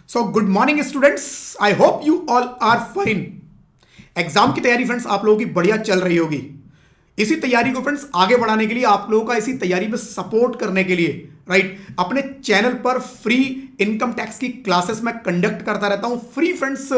So good morning students, I hope you all are fine. Exam की तैयारी friends आप लोगों की बढ़िया चल रही होगी। इसी तैयारी को फ्रेंड्स आगे बढ़ाने के लिए, आप लोगों का इसी तैयारी में सपोर्ट करने के लिए अपने चैनल पर फ्री इनकम टैक्स की क्लासेस में कंडक्ट करता रहता हूं। फ्री फ्रेंड्स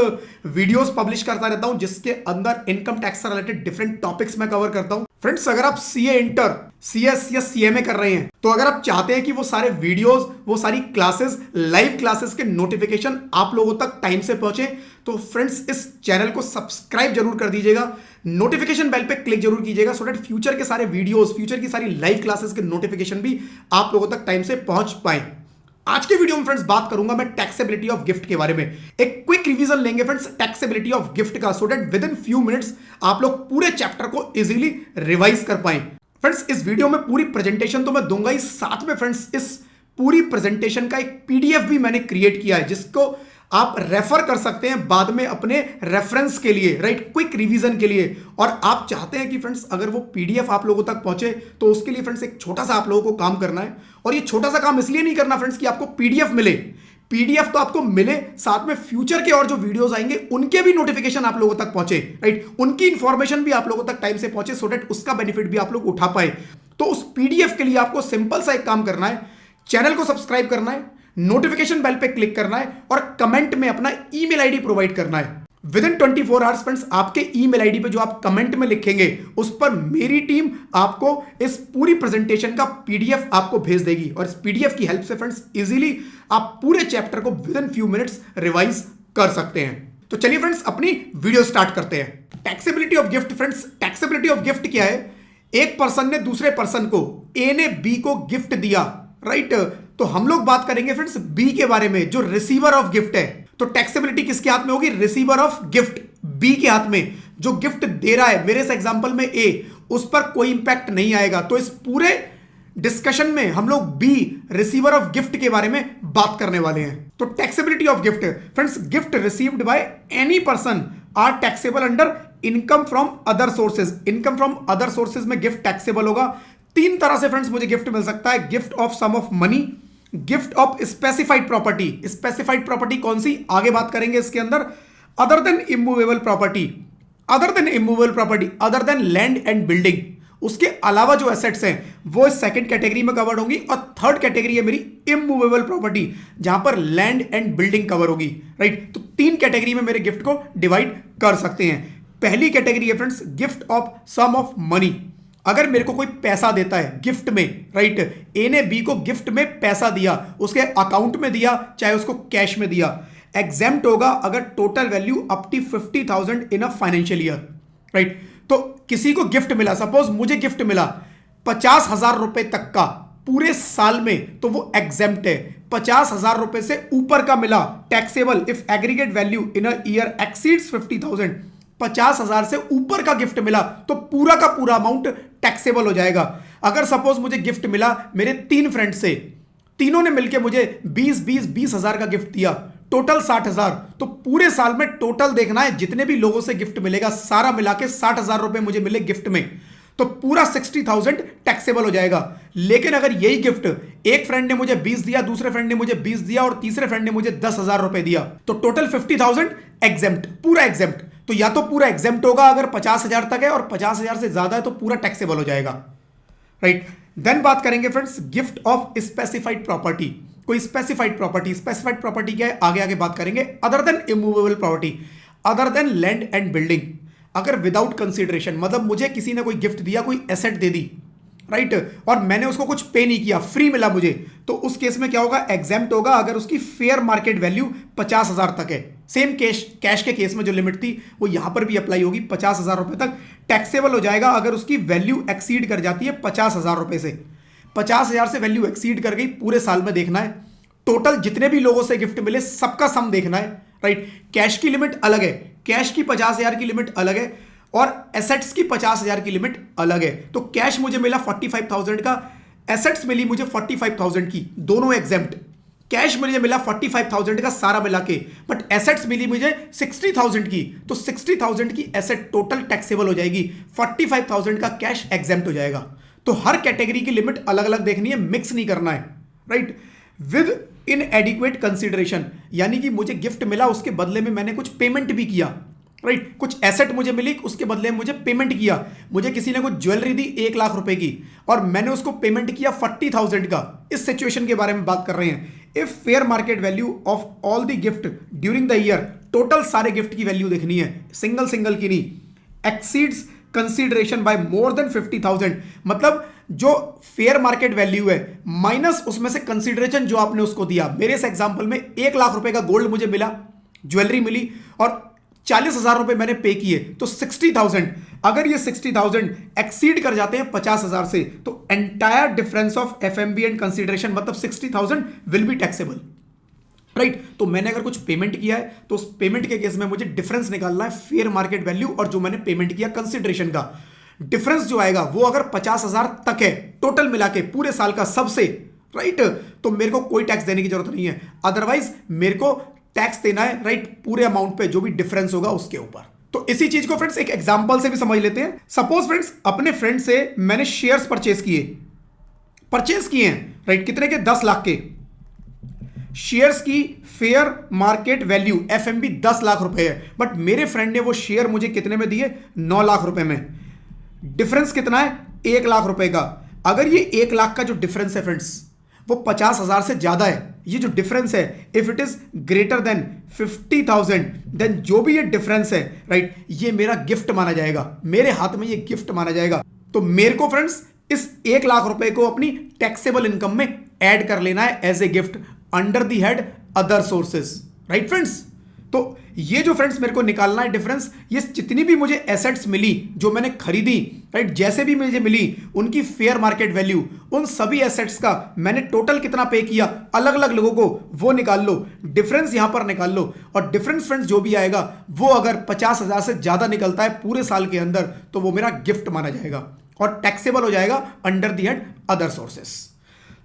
वीडियोस पब्लिश करता रहता हूं जिसके अंदर इनकम टैक्स से रिलेटेड डिफरेंट टॉपिक्स में कवर करता हूं। फ्रेंड्स अगर आप सीए इंटर, सीएस या सीएमए कर रहे हैं तो अगर आप चाहते हैं कि वो सारे वीडियोस, वो सारी क्लासेस, लाइव क्लासेस के नोटिफिकेशन आप लोगों तक टाइम से पहुंचे तो फ्रेंड्स इस चैनल को सब्सक्राइब जरूर कर दीजिएगा, नोटिफिकेशन बेल पे क्लिक जरूर कीजिएगा सो दैट फ्यूचर के सारे वीडियोस, फ्यूचर की सारी लाइव क्लासेस के नोटिफिकेशन भी आप लोगों तक टाइम से पहुंच पाए। आज के वीडियो में फ्रेंड्स बात करूंगा मैं टैक्सेबिलिटी ऑफ गिफ्ट के बारे में। एक क्विक रिवीजन लेंगे फ्रेंड्स टैक्सेबिलिटी ऑफ गिफ्ट का, so that with in few minutes आप लोग पूरे चैप्टर को इजीली रिवाइज कर पाए। फ्रेंड्स इस वीडियो में पूरी प्रेजेंटेशन तो मैं दूंगा ही, साथ में फ्रेंड्स इस पूरी प्रेजेंटेशन का एक पीडीएफ भी मैंने क्रिएट किया है जिसको आप रेफर कर सकते हैं बाद में अपने रेफरेंस के लिए, क्विक रिवीजन के लिए। और आप चाहते हैं कि फ्रेंड्स अगर वो पीडीएफ आप लोगों तक पहुंचे तो उसके लिए फ्रेंड्स एक छोटा सा आप लोगों को काम करना है। और ये छोटा सा काम इसलिए नहीं करना फ्रेंड्स कि आपको पीडीएफ मिले, पीडीएफ तो आपको मिले, साथ में फ्यूचर के और जो वीडियोस आएंगे उनके भी नोटिफिकेशन आप लोगों तक पहुंचे, उनकी इंफॉर्मेशन भी आप लोगों तक टाइम से पहुंचे सो दैट उसका बेनिफिट भी आप लोग उठा पाए। तो उस पीडीएफ के लिए आपको सिंपल सा एक काम करना है, चैनल को सब्सक्राइब करना है, नोटिफिकेशन बेल पे क्लिक करना है और कमेंट में अपना ईमेल आईडी प्रोवाइड करना है। विद इन 24 आवर्स फ्रेंड्स आपके ईमेल आईडी पे जो आप कमेंट में लिखेंगे उस पर मेरी टीम आपको इस पूरी प्रेजेंटेशन का पीडीएफ आपको भेज देगी। और इस पीडीएफ की हेल्प से फ्रेंड्स इजीली आप पूरे चैप्टर को with in few minutes revise कर सकते हैं। तो चलिए फ्रेंड्स अपनी वीडियो स्टार्ट करते हैं। Taxability of gift friends, taxability of gift क्या है? एक पर्सन ने दूसरे पर्सन को, ए ने बी को गिफ्ट दिया, तो हम लोग बात करेंगे फ्रेंड्स बी के बारे में जो रिसीवर ऑफ गिफ्ट है। तो टैक्सेबिलिटी किसके हाथ में होगी? रिसीवर ऑफ गिफ्ट, बी के हाथ में। जो गिफ्ट दे रहा है, मेरे इस एग्जांपल में ए, उस पर कोई इंपैक्ट नहीं आएगा। तो इस पूरे डिस्कशन में हम लोग बी, रिसीवर ऑफ गिफ्ट के बारे में बात करने वाले हैं। तो taxability of gift friends, gift received by any person are taxable under income from other sources. Income from other sources में गिफ्ट टैक्सेबल होगा। तीन तरह से फ्रेंड्स मुझे गिफ्ट मिल सकता है, gift of sum of money, gift of specified property. Specified property कौन सी, आगे बात करेंगे इसके अंदर। Other than immovable property, other than immovable property, other than land and building, उसके अलावा जो एसेट्स हैं वो सेकंड कैटेगरी में कवर्ड होंगी। और थर्ड कैटेगरी है मेरी इमूवेबल प्रॉपर्टी जहां पर लैंड एंड बिल्डिंग कवर होगी। तो तीन कैटेगरी में मेरे गिफ्ट को डिवाइड कर सकते हैं। पहली कैटेगरी है friends gift of sum of money. अगर मेरे को कोई पैसा देता है गिफ्ट में, ए ने बी को गिफ्ट में पैसा दिया, उसके अकाउंट में दिया चाहे उसको कैश में दिया, एग्जेम्प्ट होगा अगर total value up to 50,000 in a financial year. तो किसी को गिफ्ट मिला, सपोज मुझे गिफ्ट मिला 50,000 रुपए तक का पूरे साल में, तो वो एग्जेम्प्ट है। 50,000 रुपए से ऊपर का मिला taxable if aggregate value in a year exceeds 50,000। 50,000 से ऊपर का गिफ्ट मिला तो पूरा का पूरा अमाउंट टैक्सेबल हो जाएगा। अगर सपोज मुझे गिफ्ट मिला मेरे तीन फ्रेंड से, तीनों ने मिलकर मुझे 20,000 का गिफ्ट दिया, टोटल 60,000, तो पूरे साल में टोटल देखना है जितने भी लोगों से गिफ्ट मिलेगा सारा मिला के 60,000 रुपए मुझे मिले गिफ्ट में, तो पूरा 60,000 टैक्सेबल हो जाएगा। लेकिन अगर यही गिफ्ट एक फ्रेंड ने मुझे 20 दिया, दूसरे फ्रेंड ने मुझे 20 दिया और तीसरे फ्रेंड ने मुझे 10,000 रुपए दिया, तो टोटल 50,000 एग्जेम्प्ट, पूरा एग्जेम्प्ट। तो या तो पूरा एग्जेम्प्ट होगा अगर 50,000 तक है, और 50,000 से ज्यादा है तो पूरा टैक्सेबल हो जाएगा। देन बात करेंगे friends gift of specified property. कोई स्पेसिफाइड प्रॉपर्टी, स्पेसिफाइड प्रॉपर्टी क्या है आगे आगे बात करेंगे। Other than immovable property, other than land and building. अगर विदाउट कंसीडरेशन, मतलब मुझे किसी ने कोई गिफ्ट दिया, कोई एसेट दे दी, और मैंने उसको कुछ पे नहीं किया, फ्री मिला मुझे, तो उस केस में क्या होगा? एग्जेम्प्ट होगा अगर उसकी फेयर मार्केट वैल्यू 50,000 तक है। सेम कैश के केस में जो लिमिट थी वो यहां पर भी अप्लाई होगी, 50,000 रुपए तक टैक्सेबल हो जाएगा अगर उसकी वैल्यू एक्सीड कर जाती है 50,000 रुपए से। 50,000 से वैल्यू एक्सीड कर गई, पूरे साल में देखना है टोटल जितने भी लोगों से गिफ्ट मिले सबका सम देखना है। कैश की लिमिट अलग है, कैश की 50,000 की लिमिट अलग है और एसेट्स की 50,000 की लिमिट अलग है। तो कैश मुझे मिला 45,000 का, एसेट्स मिली मुझे 45,000 की, दोनों एग्जेम्प्ट। कैश मुझे मिला 45,000 का सारा मिला के, बट एसेट्स मिली मुझे 60,000 की, तो 60,000 की एसेट टोटल टैक्सेबल हो जाएगी, 45,000 का कैश एग्जेम्प्ट हो जाएगा। तो हर कैटेगरी की लिमिट अलग अलग देखनी है, मिक्स नहीं करना है। विद इनएडिक्वेट कंसिडरेशन, यानी कि मुझे गिफ्ट मिला, उसके बदले में मैंने कुछ पेमेंट भी किया, राइट। कुछ एसेट मुझे मिली, उसके बदले में मुझे पेमेंट किया। मुझे किसी ने कुछ ज्वेलरी दी 1 लाख रुपए की और मैंने उसको पेमेंट किया 40,000 का। इस सिचुएशन के बारे में बात कर रहे हैं। If fair market value of all the gift during the year, total सारे गिफ्ट की वैल्यू देखनी है, सिंगल सिंगल की नहीं, exceeds consideration by more than 50,000, मतलब जो फेयर मार्केट वैल्यू है माइनस उसमें से कंसीडरेशन जो आपने उसको दिया। मेरे इस एग्जांपल में 1 लाख रुपए का गोल्ड मुझे मिला, ज्वेलरी मिली और 40,000 रुपए मैंने पे किए, तो 60,000, अगर ये 60,000 एक्सीड कर जाते हैं 50,000 से, तो entire difference of FMB and consideration मतलब 60,000 विल बी टैक्सेबल, राइट। तो मैंने अगर कुछ पेमेंट किया है तो उस पेमेंट के केस में मुझे डिफरेंस निकालना है, फेयर मार्केट वैल्यू और जो मैंने पेमेंट किया कंसीडरेशन का डिफरेंस जो आएगा वो अगर 50,000 तक है टोटल मिला के पूरे साल का सबसे, राइट, तो मेरे को कोई टैक्स देने की जरूरत नहीं है। अदरवाइज मेरे को टैक्स देना है, राइट, पूरे अमाउंट पे जो भी डिफरेंस होगा उसके ऊपर। तो इसी चीज को फ्रेंड्स एक एग्जांपल से भी समझ लेते हैं। सपोज फ्रेंड्स अपने फ्रेंड से मैंने शेयर्स परचेज किए हैं, राइट, कितने के, 10 लाख के शेयर्स की fair market value FMB 10 lakh रुपए है, बट मेरे फ्रेंड ने वो शेयर मुझे कितने में दिए, 9 लाख रुपए में। डिफरेंस कितना है, 1 लाख रुपए का। अगर ये 1 लाख का जो डिफरेंस है फ्रेंड्स वो 50,000 से ज्यादा है, ये जो डिफरेंस है if it is greater than 50,000, then जो भी ये डिफरेंस है, राइट, ये मेरा गिफ्ट माना जाएगा, मेरे हाथ में ये गिफ्ट माना जाएगा। तो मेरे को फ्रेंड्स इस 1 लाख रुपए को अपनी टैक्सेबल इनकम में ऐड कर लेना है as a gift under the head other sources, right friends. तो ये जो फ्रेंड्स मेरे को निकालना है डिफरेंस, ये जितनी भी मुझे एसेट्स मिली जो मैंने खरीदी, राइट, जैसे भी मुझे मिली उनकी फेयर मार्केट वैल्यू, उन सभी एसेट्स का मैंने टोटल कितना पे किया अलग अलग लोगों को, वो निकाल लो, डिफरेंस यहां पर निकाल लो, और डिफरेंस फ्रेंड्स जो भी आएगा वो अगर 50,000 से ज्यादा निकलता है पूरे साल के अंदर तो वो मेरा गिफ्ट माना जाएगा और टैक्सेबल हो जाएगा under the head other sources.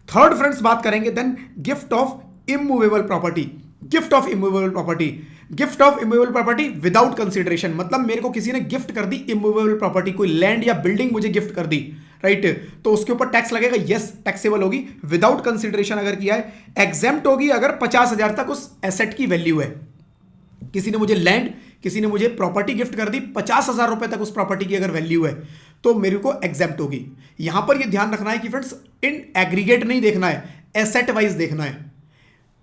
Third friends बात करेंगे then gift of immovable property. Gift of immovable property without consideration, मतलब मेरे को किसी ने गिफ्ट कर दी इमूवेबल प्रॉपर्टी, कोई लैंड या बिल्डिंग मुझे गिफ्ट कर दी, राइट, तो उसके ऊपर टैक्स लगेगा, यस टैक्सेबल होगी। विदाउट कंसीडरेशन अगर किया है एग्जेम्प्ट होगी अगर 50,000 तक उस एसेट की वैल्यू है। किसी ने मुझे लैंड, किसी ने मुझे प्रॉपर्टी गिफ्ट कर दी, 50,000 रुपए तक उस प्रॉपर्टी की अगर वैल्यू है तो मेरे को एग्जेम्प्ट होगी। यहां पर यह ध्यान रखना है कि फ्रेंड्स इन एग्रीगेट नहीं देखना है, एसेट वाइज देखना है।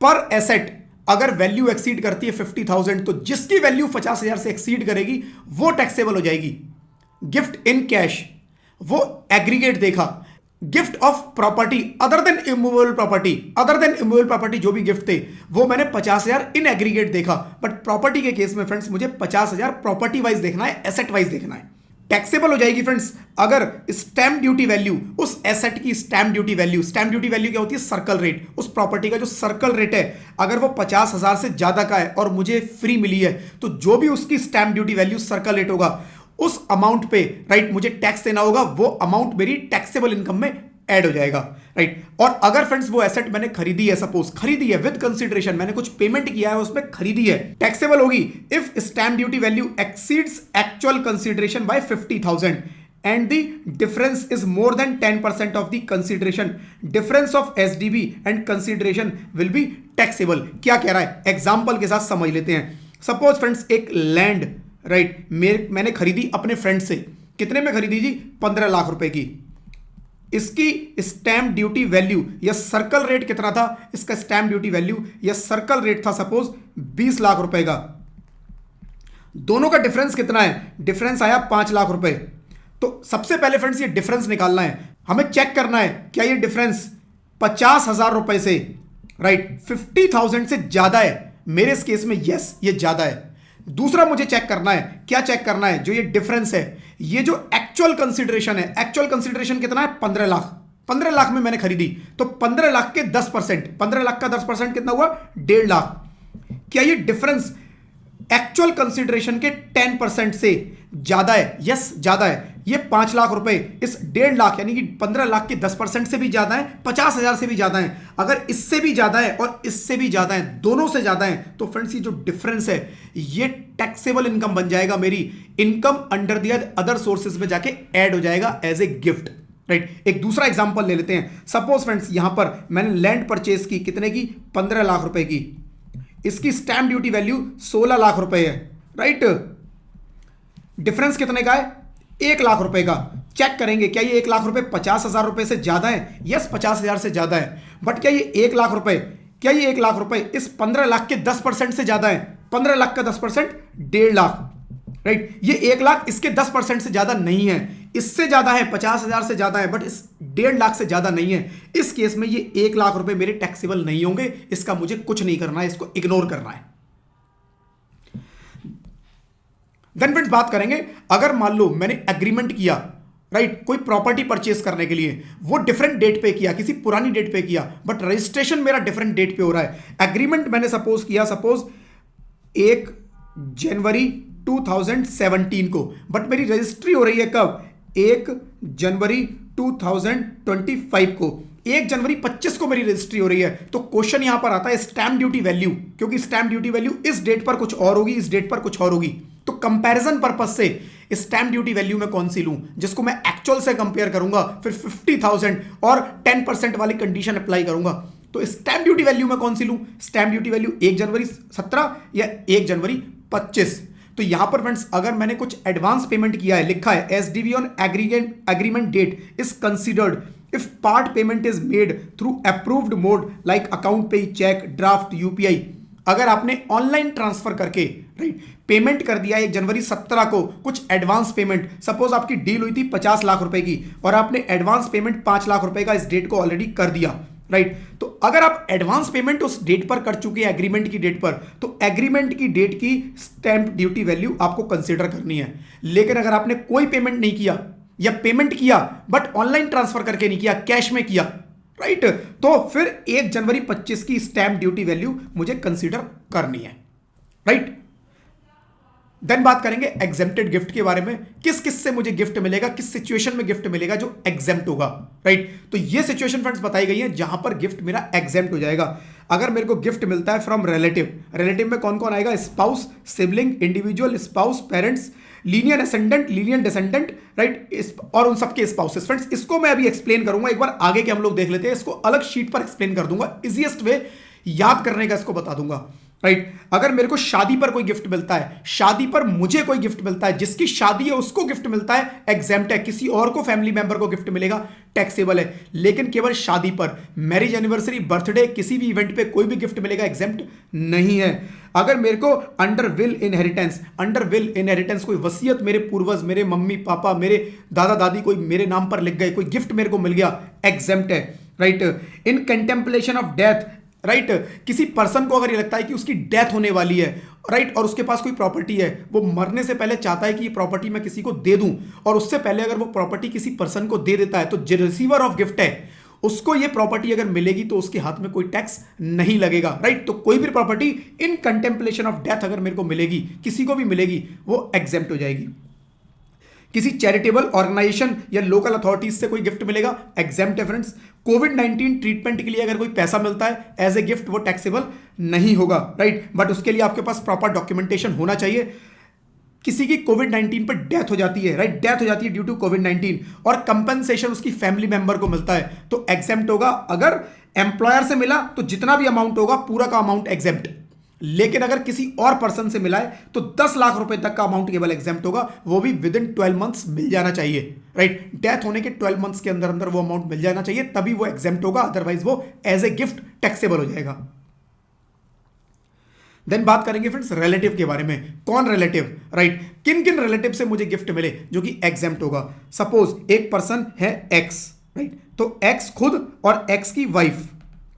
पर एसेट अगर वैल्यू एक्सीड करती है 50,000 तो जिसकी वैल्यू 50,000 से एक्सीड करेगी वो टैक्सेबल हो जाएगी। गिफ्ट इन कैश वो एग्रीगेट देखा। Gift of property other than immovable property जो भी गिफ्ट थे वो मैंने 50,000 इन एग्रीगेट देखा, बट प्रॉपर्टी के केस में फ्रेंड्स मुझे 50,000 प्रॉपर्टी वाइज देखना है, एसेट वाइज देखना है। टैक्सेबल हो जाएगी फ्रेंड्स अगर स्टैंप ड्यूटी वैल्यू, उस एसेट की स्टैंप ड्यूटी वैल्यू क्या होती है, सर्कल रेट, उस प्रॉपर्टी का जो सर्कल रेट है अगर वो 50,000 से ज्यादा का है और मुझे फ्री मिली है तो जो भी उसकी stamp duty value circle rate होगा उस अमाउंट पे, राइट, मुझे टैक्स देना होगा, वो अमाउंट मेरी टैक्सेबल इनकम में ऐड हो जाएगा, राइट। और अगर फ्रेंड्स वो एसेट मैंने खरीदी है, सपोज खरीदी है विद कंसीडरेशन, मैंने कुछ पेमेंट किया है उसमें, खरीदी है, टैक्सेबल होगी if stamp duty value exceeds actual consideration by 50,000 and the difference is more than 10% of the consideration. Difference of SDB and consideration will be taxable. क्या कह रहा है एग्जाम्पल के साथ समझ लेते हैं। सपोज फ्रेंड्स एक लैंड, राइट, मैंने खरीदी अपने फ्रेंड से, कितने में खरीदी जी, 15 लाख रुपए की। इसकी स्टैंप ड्यूटी वैल्यू या सर्कल रेट कितना था, इसका स्टैंप ड्यूटी वैल्यू या सर्कल रेट था सपोज 20 लाख रुपए का। दोनों का डिफरेंस कितना है, डिफरेंस आया 5 लाख रुपए। तो सबसे पहले फ्रेंड्स ये डिफरेंस निकालना है, हमें चेक करना है क्या ये डिफरेंस 50,000 रुपए से, राइट, 50,000 से ज्यादा है। मेरे इस केस में यस ये ज्यादा है। दूसरा मुझे चेक करना है, क्या चेक करना है, जो ये डिफरेंस है, ये जो एक्चुअल कंसीडरेशन है, एक्चुअल कंसीडरेशन कितना है, 15 लाख। 15 लाख में मैंने खरीदी तो 15 लाख के 10%, 15 लाख का 10% कितना हुआ, 1.5 लाख। क्या ये डिफरेंस एक्चुअल कंसीडरेशन के 10% से ज्यादा है, यस ज्यादा है। ये 5 लाख रुपए इस 1.5 लाख यानी कि 15 लाख के 10% से भी ज्यादा है, 50,000 से भी ज्यादा है। अगर इससे भी ज्यादा है और इससे भी ज्यादा है, दोनों से ज्यादा है, तो फ्रेंड्स ये जो डिफरेंस है ये टैक्सेबल इनकम बन जाएगा, मेरी income under the other sources में जाके ऐड हो जाएगा एज ए गिफ्ट। राइट। एक दूसरा एग्जांपल ले लेते हैं। सपोज फ्रेंड्स यहां पर मैंने लैंड परचेज की, कितने की, 15 लाख रुपए की। इसकी स्टैंप ड्यूटी वैल्यू 16 लाख रुपए है, राइट। डिफरेंस कितने का है, 1 लाख रुपए का। चेक करेंगे क्या ये 1 लाख रुपए 50,000 रुपए से ज्यादा है? यस, 50,000 से ज्यादा है। बट क्या ये 1 लाख रुपए, क्या ये 1 लाख रुपए इस 15 लाख के 10% से ज्यादा है? 15 लाख का 10% 1.5 लाख, राइट। ये 1 लाख इसके 10% से ज्यादा नहीं है, इससे ज्यादा है, 50,000 से ज्यादा है, बट इस 1.5 लाख से ज्यादा नहीं है। इस केस में ये 1 लाख रुपए मेरे टैक्सेबल नहीं होंगे। इसका मुझे कुछ नहीं करना है, इसको इग्नोर करना है। देन फ्रेंड्स बात करेंगे, अगर मान लो मैंने एग्रीमेंट किया, राइट, कोई प्रॉपर्टी परचेस करने के लिए, वो डिफरेंट डेट पे किया, किसी पुरानी डेट पे किया, बट रजिस्ट्रेशन मेरा डिफरेंट डेट पे हो रहा है। एग्रीमेंट मैंने सपोज किया 1 जनवरी 2017 को, बट मेरी रजिस्ट्री हो रही है कब? 1 जनवरी 2025 को। 1 जनवरी 25 को मेरी रजिस्ट्री हो रही है। तो क्वेश्चन यहां पर आता है स्टैंप ड्यूटी वैल्यू, क्योंकि स्टैंप ड्यूटी वैल्यू इस डेट पर कुछ और होगी, इस डेट पर कुछ और होगी। तो कंपैरिजन पर्पस से स्टैंप ड्यूटी वैल्यू में कौन सी लूं, जिसको मैं एक्चुअल से कंपेयर करूंगा, फिर 50,000 और 10% वाली कंडीशन अप्लाई करूंगा। तो स्टैंप ड्यूटी वैल्यू में कौन सी लूं? स्टैंप ड्यूटी वैल्यू 1 जनवरी 17 या 1 जनवरी 25। तो यहां पर फ्रेंड्स अगर मैंने कुछ एडवांस पेमेंट किया है, लिखा है SDV on agreement date is considered if part payment is made through approved mode like account pay, cheque, draft, UPI. अगर आपने ऑनलाइन ट्रांसफर करके, राइट, पेमेंट कर दिया 1 जनवरी 17 को, कुछ एडवांस पेमेंट, सपोज आपकी डील हुई थी 50 लाख रुपए की और आपने एडवांस पेमेंट 5 लाख रुपए का इस डेट को ऑलरेडी कर दिया, राइट। तो अगर आप एडवांस पेमेंट उस डेट पर कर चुके हैं, एग्रीमेंट की डेट पर, तो एग्रीमेंट की डेट की स्टैंप ड्यूटी वैल्यू आपको कंसीडर करनी है। लेकिन अगर आपने कोई पेमेंट नहीं किया या पेमेंट किया बट ऑनलाइन ट्रांसफर करके नहीं किया, कैश में किया, राइट, तो फिर 1 जनवरी 25 की स्टैंप ड्यूटी वैल्यू मुझे कंसीडर करनी है, राइट। देन बात करेंगे एग्जेम्प्टेड गिफ्ट के बारे में। किस किस से मुझे गिफ्ट मिलेगा, किस सिचुएशन में गिफ्ट मिलेगा जो एग्जेम्प्ट होगा, राइट। तो ये सिचुएशन फ्रेंड्स बताई गई है जहां पर गिफ्ट मेरा एग्जेम्प्ट हो जाएगा। अगर मेरे को गिफ्ट मिलता है फ्रॉम रिलेटिव, रिलेटिव में कौन कौन आएगा? Spouse, sibling, individual, spouse, parents, linear ascendant, linear descendant, right, और उन सबके स्पाउसेस। फ्रेंड्स इसको मैं अभी एक्सप्लेन करूंगा, एक बार आगे के हम लोग देख लेते हैं। इसको अलग शीट पर एक्सप्लेन कर दूंगा, इजीएस्ट वे याद करने का इसको बता दूंगा, राइट। अगर मेरे को शादी पर कोई गिफ्ट मिलता है, शादी पर मुझे कोई गिफ्ट मिलता है, जिसकी शादी है उसको गिफ्ट मिलता है, एग्जेम्प्ट है। किसी और को, फैमिली मेंबर को गिफ्ट मिलेगा, टैक्सेबल है। लेकिन केवल शादी पर, मैरिज एनिवर्सरी, बर्थडे, किसी भी इवेंट पे कोई भी गिफ्ट मिलेगा, एग्जेम्प्ट नहीं है। अगर मेरे को अंडर विल इनहेरिटेंस कोई वसीयत, मेरे पूर्वज, मेरे मम्मी पापा, मेरे दादा दादी कोई मेरे नाम पर लिख गए, कोई गिफ्ट मेरे को मिल गया, एग्जेम्प्ट है, right. In contemplation of death, right, किसी पर्सन को अगर ये लगता है कि उसकी डेथ होने वाली है, राइट, और उसके पास कोई प्रॉपर्टी है, वो मरने से पहले चाहता है कि ये प्रॉपर्टी मैं किसी को दे दूं, और उससे पहले अगर वो प्रॉपर्टी किसी पर्सन को दे देता है, तो जो रिसीवर ऑफ गिफ्ट है उसको ये प्रॉपर्टी अगर मिलेगी तो उसके हाथ में कोई टैक्स नहीं लगेगा, राइट। तो कोई भी property in contemplation of death अगर मेरे को मिलेगी, किसी को भी मिलेगी, वो एग्जेम्प्ट हो जाएगी। किसी चैरिटेबल ऑर्गेनाइजेशन या लोकल अथॉरिटीज से कोई गिफ्ट मिलेगा, एग्जेम्प्ट है फ्रेंड्स। कोविड-19 ट्रीटमेंट के लिए अगर कोई पैसा मिलता है एज ए गिफ्ट, वो टैक्सेबल नहीं होगा, राइट। बट उसके लिए आपके पास प्रॉपर डॉक्यूमेंटेशन होना चाहिए। किसी की कोविड-19 पर डेथ हो जाती है, राइट, डेथ हो जाती है ड्यू टू कोविड-19, और कंपनसेशन उसकी फैमिली मेंबर को मिलता है, तो एग्जेम्प्ट होगा। अगर एम्प्लॉयर से मिला तो जितना भी अमाउंट होगा पूरा का अमाउंट एग्जेम्प्ट। लेकिन अगर किसी और पर्सन से मिला है तो 10 लाख रुपए तक का अमाउंट केवल एग्जेम्प्ट होगा, वो भी विद इन 12 मंथ्स मिल जाना चाहिए, राइट। डेथ होने के 12 मंथ्स के अंदर अंदर वो अमाउंट मिल जाना चाहिए, तभी वो एग्जेम्प्ट होगा, अदरवाइज वो एज ए गिफ्ट टैक्सेबल हो जाएगा। देन बात करेंगे फ्रेंड्स रिलेटिव के बारे में। कौन रिलेटिव, राइट, किन किन रिलेटिव से मुझे गिफ्ट मिले जो कि एग्जेम्प्ट होगा। सपोज एक पर्सन है एक्स, राइट, तो एक्स खुद और एक्स की वाइफ,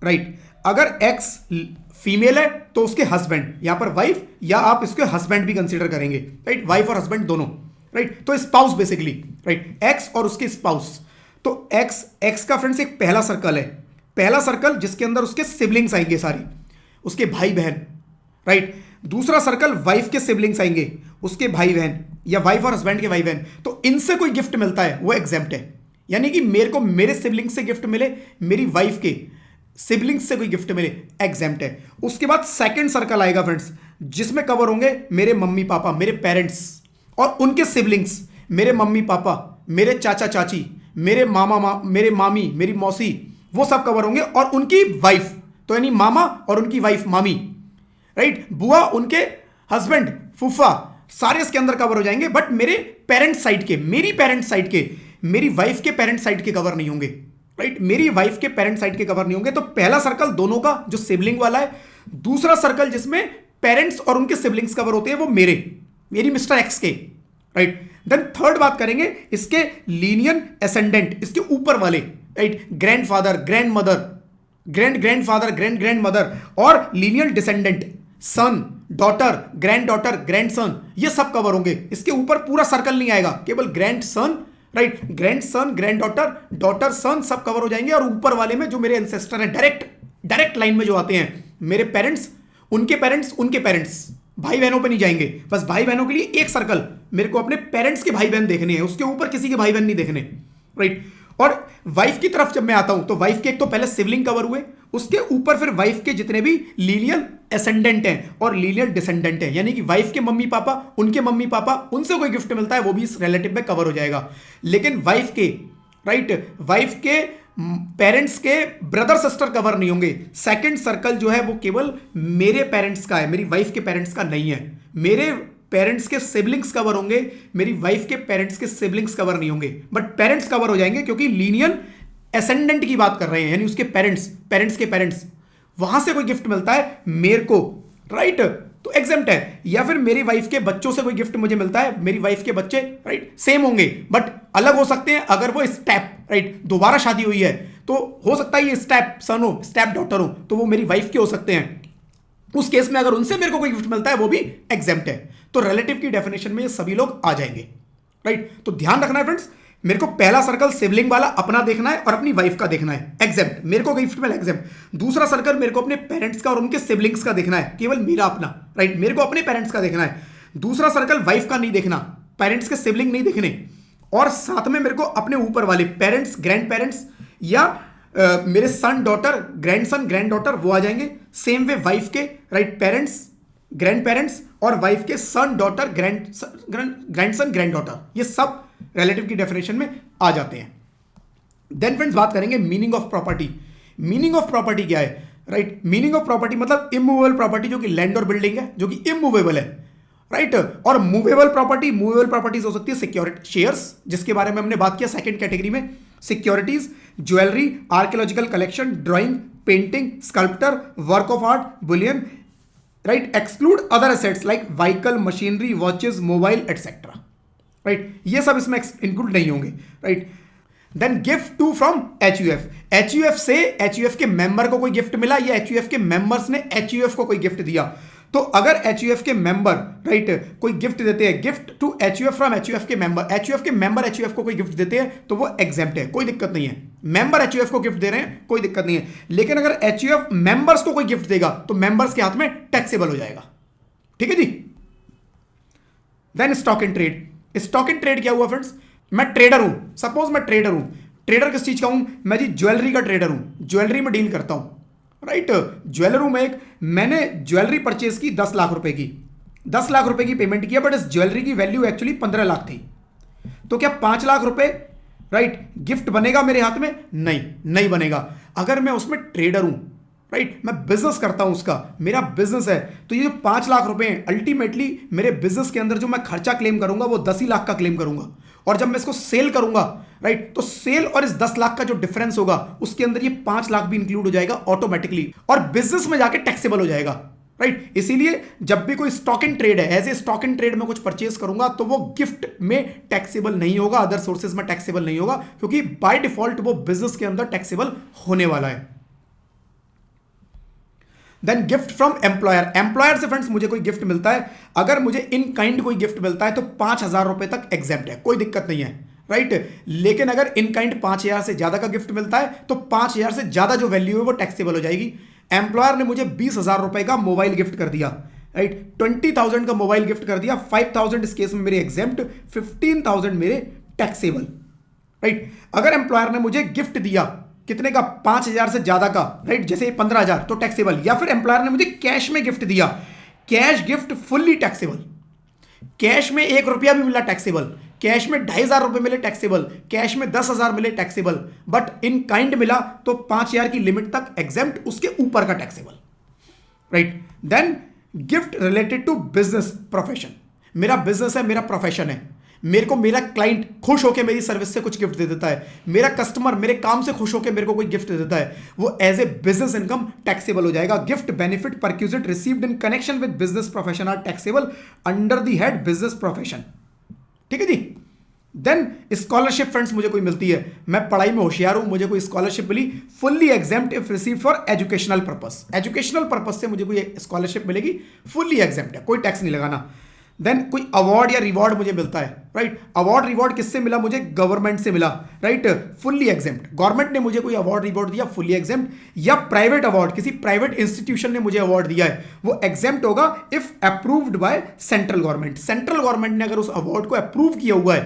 राइट। अगर एक्स फीमेल है तो उसके हस्बैंड, यहां पर वाइफ या आप इसके हस्बैंड भी कंसीडर करेंगे, राइट, वाइफ और हस्बैंड दोनों, राइट। तो स्पाउस बेसिकली, राइट, एक्स और उसके स्पाउस। तो एक्स का फ्रेंड्स एक पहला सर्कल है, पहला सर्कल जिसके अंदर उसके सिबलिंग्स आएंगे सारी, उसके भाई बहन, राइट। दूसरा सर्कल वाइफ के सिबलिंग्स आएंगे, उसके भाई बहन या वाइफ और हस्बैंड के भाई बहन। तो इनसे कोई गिफ्ट मिलता है वो एग्जेम्प्ट है, यानी कि मेरे को मेरे सिबलिंग्स से गिफ्ट मिले, मेरी वाइफ के सिबलिंग्स से कोई गिफ्ट मिले, एग्जेम्प्ट है। उसके बाद सेकंड सर्कल आएगा फ्रेंड्स, जिसमें कवर होंगे मेरे मम्मी पापा, मेरे पेरेंट्स और उनके सिबलिंग्स, मेरे मम्मी पापा, मेरे चाचा चाची, मेरे मामी, मेरी मौसी, वो सब कवर होंगे, और उनकी वाइफ, तो यानी मामा और उनकी वाइफ मामी, राइट, बुआ, उनके हस्बैंड, फूफा, सारे इसके अंदर कवर हो जाएंगे। बट मेरे पेरेंट्स साइड के, मेरी पेरेंट्स साइड के, मेरी वाइफ के पेरेंट्स साइड के कवर नहीं होंगे, राइट, मेरी वाइफ के पेरेंट्स साइड के कवर नहीं होंगे। तो पहला सर्कल दोनों का जो सिबलिंग वाला है, दूसरा सर्कल जिसमें पेरेंट्स और उनके सिबलिंग्स कवर होते हैं वो मेरी मिस्टर एक्स के, राइट। देन थर्ड बात करेंगे इसके लीनियन एसेंडेंट, इसके ऊपर वाले, right, grandfather, grandmother, grandfather, grandmother, और लीनियल डिसेंडेंट, सन, डॉटर, ग्रैंड ग्रैंडसन, ये सब कवर होंगे। इसके ऊपर पूरा सर्कल नहीं आएगा, केवल grandson, right, grandson, granddaughter, son, सब कवर हो जाएंगे। और ऊपर वाले में जो मेरे एंसेस्टर हैं, डायरेक्ट लाइन में जो आते हैं, मेरे पेरेंट्स, उनके पेरेंट्स, भाई बहनों पे नहीं जाएंगे। बस भाई बहनों के लिए एक सर्कल, मेरे को अपने पेरेंट्स के भाई बहन देखने हैं, उसके ऊपर किसी के भाई बहन नहीं देखने, राइट। और वाइफ की तरफ जब मैं आता हूं तो वाइफ के एक तो पहले सिबलिंग कवर हुए, उसके ऊपर फिर वाइफ के जितने भी लीनियल एसेंडेंट हैं और लीनियल डिसेंडेंट हैं, यानी कि वाइफ के मम्मी पापा, उनके मम्मी पापा, उनसे कोई गिफ्ट मिलता है वो भी इस रिलेटिव में कवर हो जाएगा। लेकिन वाइफ के, राइट, वाइफ के पेरेंट्स के ब्रदर सिस्टर कवर नहीं होंगे। सेकंड सर्कल जो है वो केवल मेरे पेरेंट्स का है, मेरी वाइफ के पेरेंट्स का नहीं है। मेरे पेरेंट्स के सिबलिंग्स कवर होंगे, मेरी वाइफ के पेरेंट्स के सिबलिंग्स कवर नहीं होंगे। बट पेरेंट्स कवर हो जाएंगे क्योंकि लीनियल एसेंडेंट की बात कर रहे हैं, यानी उसके पेरेंट्स के पेरेंट्स, वहां से कोई गिफ्ट मिलता है मेरे को, राइट, तो एग्जेम्प्ट है। या फिर मेरी वाइफ के बच्चों से कोई गिफ्ट मुझे मिलता है, मेरी वाइफ के बच्चे, राइट, सेम होंगे बट अलग हो सकते हैं। अगर वो स्टेप, राइट, दोबारा शादी हुई है तो हो सकता है ये स्टेप सन हो, स्टेप डॉटर हो, तो वो मेरी वाइफ के हो सकते हैं। उस केस में अगर उनसे मेरे को कोई गिफ्ट मिलता है वो भी एग्जेम्प्ट है। तो रिलेटिव की डेफिनेशन में ये सभी लोग आ जाएंगे, राइट। तो ध्यान रखना है फ्रेंड्स, मेरे को पहला सर्कल सिबलिंग वाला अपना देखना है और अपनी वाइफ का देखना है, एग्जेम्प्ट, मेरे को गिफ्ट मिला एग्जेम्प्ट। दूसरा सर्कल मेरे को अपने पेरेंट्स का और उनके सिबलिंग्स का देखना है, केवल मेरा अपना, राइट, मेरे को अपने पेरेंट्स का देखना है। दूसरा सर्कल वाइफ का नहीं देखना, पेरेंट्स के सिबलिंग नहीं देखने, और साथ में मेरे को अपने ऊपर वाले पेरेंट्स, ग्रैंड पेरेंट्स या मेरे son daughter, grandson, grand daughter, वो आ जाएंगे। सेम वे वाइफ के, राइट, पेरेंट्स, ग्रैंड पेरेंट्स और वाइफ के son daughter, grandson, grand daughter, ये सब रिलेटिव की डेफिनेशन में आ जाते हैं। देन फ्रेंड्स बात करेंगे meaning of property. Meaning of property क्या है, राइट, मीनिंग ऑफ प्रॉपर्टी मतलब इमूवेबल प्रॉपर्टी, जो कि लैंड और बिल्डिंग है, जो कि इमूवेबल है, राइट। और मूवेबल प्रॉपर्टीज हो सकती है सिक्योरिटी, शेयर्स, जिसके बारे में हमने बात किया सेकंड कैटेगरी में, securities, jewellery, archaeological collection, drawing, painting, sculptor, work of art, bullion, right, exclude other assets like vehicle, machinery, watches, mobile etcetera, right, ये सब इसमें इंक्लूड नहीं होंगे, right. Then gift to from HUF से HUF के member को कोई gift मिला या एचयूएफ के मेंबर्स ने एचयूएफ को कोई गिफ्ट दिया, तो अगर एचयूएफ के मेंबर, राइट, कोई गिफ्ट देते हैं, gift to HUF from HUF के मेंबर एचयूएफ को कोई गिफ्ट देते हैं तो वो एग्जेम्प्ट है, कोई दिक्कत नहीं है। मेंबर एचयूएफ को गिफ्ट दे रहे हैं, कोई दिक्कत नहीं है। लेकिन अगर एचयूएफ मेंबर्स को कोई गिफ्ट देगा तो मेंबर्स के हाथ में टैक्सेबल हो जाएगा, ठीक है जी। Then stock in trade. Stock in trade क्या हुआ फ्रेंड्स, मैं ट्रेडर हूं, सपोज मैं ट्रेडर हूं। ट्रेडर किस चीज का हूं, मैं जी ज्वेलरी का ट्रेडर हूं, ज्वेलरी में डील करता हूं, राइट, ज्वेलर हूं मैं। मैंने ज्वेलरी परचेज की 10 लाख रुपए की, 10 लाख रुपए की पेमेंट किया, बट इस ज्वेलरी की वैल्यू एक्चुअली 15 लाख थी। तो क्या 5 लाख रुपए, राइट, गिफ्ट बनेगा मेरे हाथ में? नहीं बनेगा। अगर मैं उसमें ट्रेडर हूं, राइट, मैं बिजनेस करता हूं, उसका मेरा बिजनेस है, तो ये जो 5 लाख रुपए हैं, अल्टीमेटली मेरे बिजनेस के अंदर जो मैं खर्चा क्लेम करूंगा वो 10 ही लाख का क्लेम करूंगा। और जब मैं इसको सेल करूंगा, राइट, तो सेल और इस 10 लाख का जो डिफरेंस होगा उसके अंदर ये 5 लाख भी इंक्लूड हो जाएगा ऑटोमेटिकली, और बिजनेस में जाके टैक्सेबल हो जाएगा, राइट। इसीलिए जब भी कोई स्टॉक इन ट्रेड है, as a stock in trade में कुछ परचेज करूंगा तो वो गिफ्ट में टैक्सेबल नहीं होगा, अदर सोर्सेज में टैक्सेबल नहीं होगा, क्योंकि बाय डिफॉल्ट वो बिजनेस के अंदर टैक्सेबल होने वाला है। Then gift from employer. Employer से फ्रेंड्स मुझे कोई गिफ्ट मिलता है, अगर मुझे इन काइंड कोई गिफ्ट मिलता है तो 5,000 रुपए तक एग्जेम्प्ट है, कोई दिक्कत नहीं है, राइट। लेकिन अगर इन काइंड 5,000 से ज्यादा का गिफ्ट मिलता है तो 5,000 से ज्यादा जो वैल्यू है वो टैक्सेबल हो जाएगी। एम्प्लॉयर ने मुझे 20,000 रुपए का मोबाइल गिफ्ट कर दिया, राइट, 20,000 का मोबाइल गिफ्ट कर दिया, 5,000 इस केस में मेरे एग्जेम्प्ट, 15,000 मेरे टैक्सेबल, राइट। अगर एम्प्लॉयर ने मुझे गिफ्ट दिया कितने का, 5,000 से ज्यादा का, राइट, जैसे 15,000, तो टैक्सेबल। या फिर एम्प्लॉयर ने मुझे कैश में गिफ्ट दिया, cash gift fully taxable, cash में 1 रुपया भी मिला टैक्सेबल, कैश में 2,500 रुपए मिले टैक्सेबल, कैश में 10,000 मिले टैक्सेबल, बट इन काइंड मिला तो 5,000 की लिमिट तक एग्जेम्प्ट, उसके ऊपर का taxable, right. Then gift related to business profession, मेरा बिजनेस है, मेरा प्रोफेशन है, मेरे को मेरा क्लाइंट खुश होकर मेरी सर्विस से कुछ गिफ्ट दे देता है, मेरा कस्टमर मेरे काम से खुश होकर मेरे को कोई गिफ्ट दे देता है, वो as a business income taxable हो जाएगा। Gift benefit perquisite received in connection with business profession are taxable under the head business profession. ठीक है जी। देन स्कॉलरशिप फ्रेंड्स मुझे कोई मिलती है, मैं पढ़ाई में होशियार हूं, मुझे कोई स्कॉलरशिप मिली, fully exempt if receive for educational purpose, educational purpose से मुझे कोई स्कॉलरशिप मिलेगी, फुल्ली एग्जेम्प्ट है, कोई टैक्स नहीं लगाना। देन कोई अवार्ड या रिवॉर्ड मुझे मिलता है, राइट, अवार्ड रिवॉर्ड किससे मिला, मुझे गवर्नमेंट से मिला, राइट, फुल्ली एग्जेम्प्ट, गवर्नमेंट ने मुझे कोई अवार्ड रिवॉर्ड दिया, फुल्ली एग्जेम्प्ट, या प्राइवेट अवार्ड, किसी प्राइवेट इंस्टीट्यूशन ने मुझे अवार्ड दिया है, वो एग्जेम्प्ट होगा if approved by central government, central government ने अगर उस अवार्ड को अप्रूव किया हुआ है,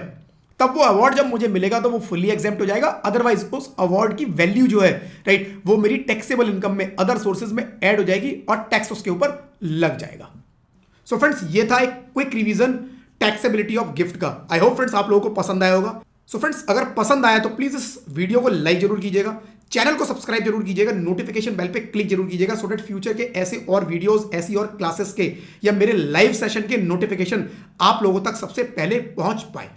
तब वो अवार्ड जब मुझे मिलेगा तो वो फुल्ली एग्जेम्प्ट हो जाएगा, अदरवाइज उस अवार्ड की वैल्यू जो है, राइट, वो मेरी टैक्सेबल इनकम में अदर सोर्सेज में ऐड हो जाएगी और टैक्स उसके ऊपर लग जाएगा। सो फ्रेंड्स ये था एक quick revision taxability of gift का। आई होप फ्रेंड्स आप लोगों को पसंद आया होगा। सो फ्रेंड्स अगर पसंद आया तो प्लीज इस वीडियो को लाइक जरूर कीजिएगा, चैनल को सब्सक्राइब जरूर कीजिएगा, नोटिफिकेशन बेल पे क्लिक जरूर कीजिएगा, सो दैट फ्यूचर के ऐसे और वीडियोस, ऐसी और क्लासेस के या मेरे लाइव सेशन के नोटिफिकेशन आप लोगों तक सबसे पहले पहुंच पाए।